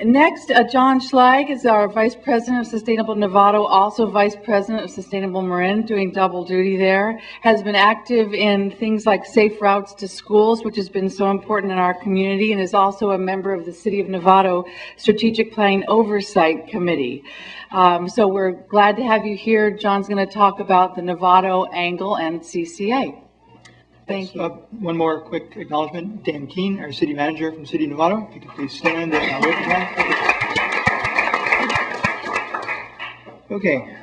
Next, John Schlag is our Vice President of Sustainable Novato, also Vice President of Sustainable Marin, doing double duty there. Has been active in things like safe routes to schools, which has been so important in our community, and is also a member of the City of Novato Strategic Planning Oversight Committee. So we're glad to have you here. John's going to talk about the Novato angle and CCA. Thank you. One more quick acknowledgement. Dan Keene, our city manager from City of Novato. If you could please stand and wave your hand. Okay.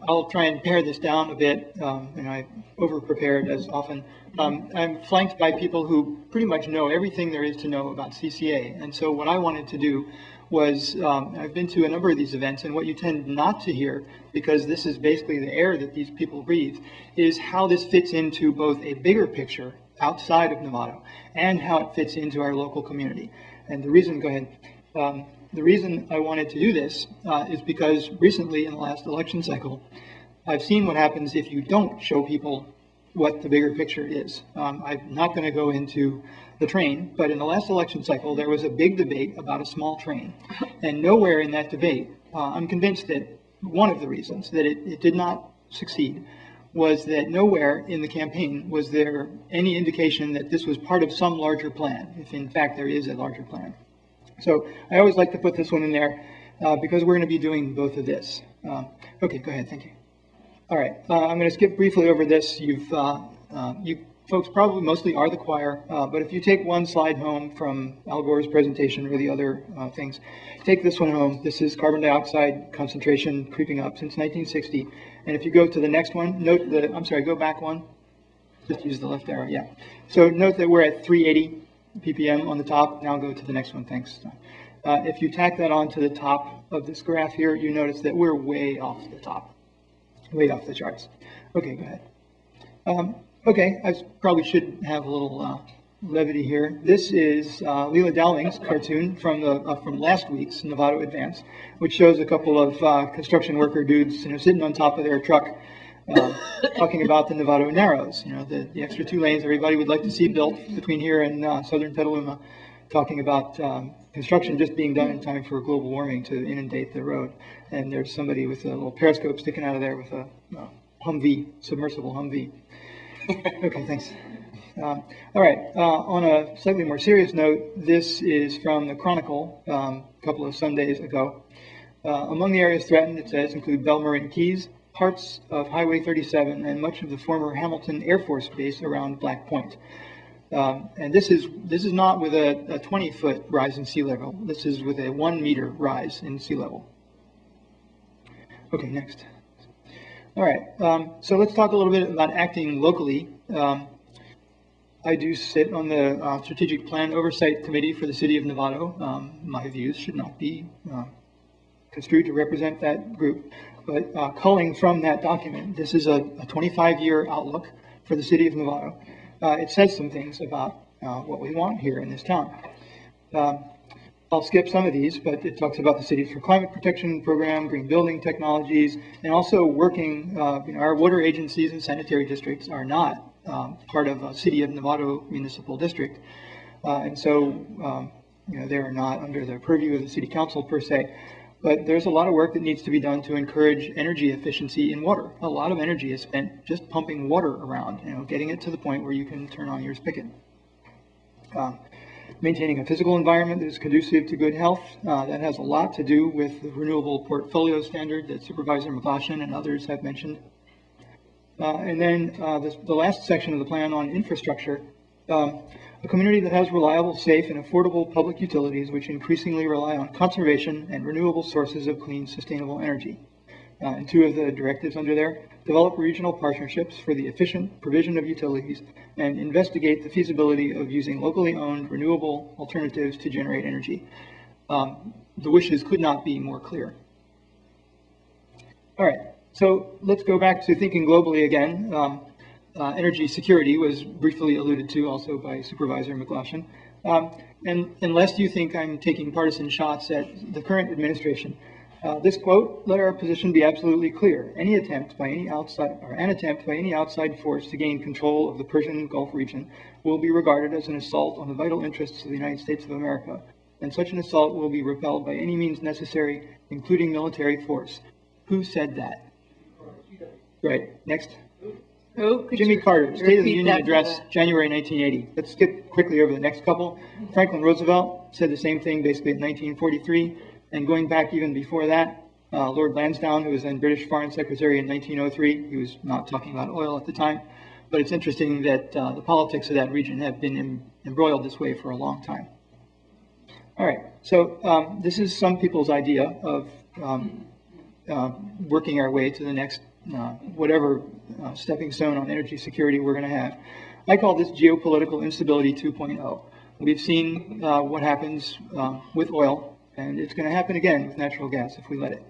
I'll try and pare this down a bit, and I over-prepared as often. I'm flanked by people who pretty much know everything there is to know about CCA, and so what I wanted to do was, I've been to a number of these events, and what you tend not to hear, because this is basically the air that these people breathe, is how this fits into both a bigger picture outside of Novato and how it fits into our local community. And the reason, go ahead, the reason I wanted to do this is because recently in the last election cycle, I've seen what happens if you don't show people what the bigger picture is. I'm not going to go into the train, but in the last election cycle, there was a big debate about a small train. And nowhere in that debate, I'm convinced that one of the reasons that it did not succeed was that nowhere in the campaign was there any indication that this was part of some larger plan, if in fact there is a larger plan. So I always like to put this one in there because we're going to be doing both of this. Okay, go ahead, thank you. All right, I'm going to skip briefly over this. You folks probably mostly are the choir, but if you take one slide home from Al Gore's presentation or the other things, take this one home. This is carbon dioxide concentration creeping up since 1960. And if you go to the next one, note that, I'm sorry, go back one. Just use the left arrow, yeah. So note that we're at 380 ppm on the top. Now go to the next one, thanks. If you tack that on to the top of this graph here, you notice that we're way off the top, way off the charts. Okay, go ahead. Okay, I probably should have a little levity here. This is Leela Dowling's cartoon from last week's Novato Advance, which shows a couple of construction worker dudes, sitting on top of their truck, talking about the Novato Narrows. The extra 2 lanes everybody would like to see built between here and southern Petaluma, talking about construction just being done in time for global warming to inundate the road. And there's somebody with a little periscope sticking out of there with a Humvee, submersible Humvee. Okay, thanks. All right, on a slightly more serious note, this is from the Chronicle a couple of Sundays ago. Among the areas threatened, it says, include Belmarin Keys, parts of Highway 37, and much of the former Hamilton Air Force Base around Black Point. And this is not with a 20-foot rise in sea level. This is with a 1-meter rise in sea level. Okay, next. All right, so let's talk a little bit about acting locally. I do sit on the Strategic Plan Oversight Committee for the City of Novato. My views should not be construed to represent that group, but culling from that document, this is a 25-year outlook for the City of Novato. It says some things about what we want here in this town. I'll skip some of these, but it talks about the Cities for Climate Protection Program, green building technologies, and also working, our water agencies and sanitary districts are not part of a City of Novato municipal district. And so, they are not under the purview of the City Council per se. But there's a lot of work that needs to be done to encourage energy efficiency in water. A lot of energy is spent just pumping water around, getting it to the point where you can turn on your spigot. Maintaining a physical environment that is conducive to good health. That has a lot to do with the renewable portfolio standard that Supervisor McLaughlin and others have mentioned. And then the last section of the plan on infrastructure. A community that has reliable, safe, and affordable public utilities which increasingly rely on conservation and renewable sources of clean, sustainable energy. And 2 of the directives under there, develop regional partnerships for the efficient provision of utilities and investigate the feasibility of using locally owned renewable alternatives to generate energy. The wishes could not be more clear. All right, so let's go back to thinking globally again. Energy security was briefly alluded to also by Supervisor McLaughlin. And unless you think I'm taking partisan shots at the current administration, this quote, let our position be absolutely clear. An attempt by any outside force to gain control of the Persian Gulf region will be regarded as an assault on the vital interests of the United States of America and such an assault will be repelled by any means necessary, including military force. Who said that? Right. Next. Who? Could Jimmy you Carter, State of the repeat Union that for Address, the- January 1980. Let's skip quickly over the next couple. Franklin Roosevelt said the same thing basically in 1943, and going back even before that, Lord Lansdowne, who was then British Foreign Secretary in 1903, he was not talking about oil at the time, but it's interesting that the politics of that region have been embroiled this way for a long time. All right, so this is some people's idea of working our way to the next whatever stepping stone on energy security we're going to have. I call this geopolitical instability 2.0. We've seen what happens with oil, and it's going to happen again with natural gas if we let it.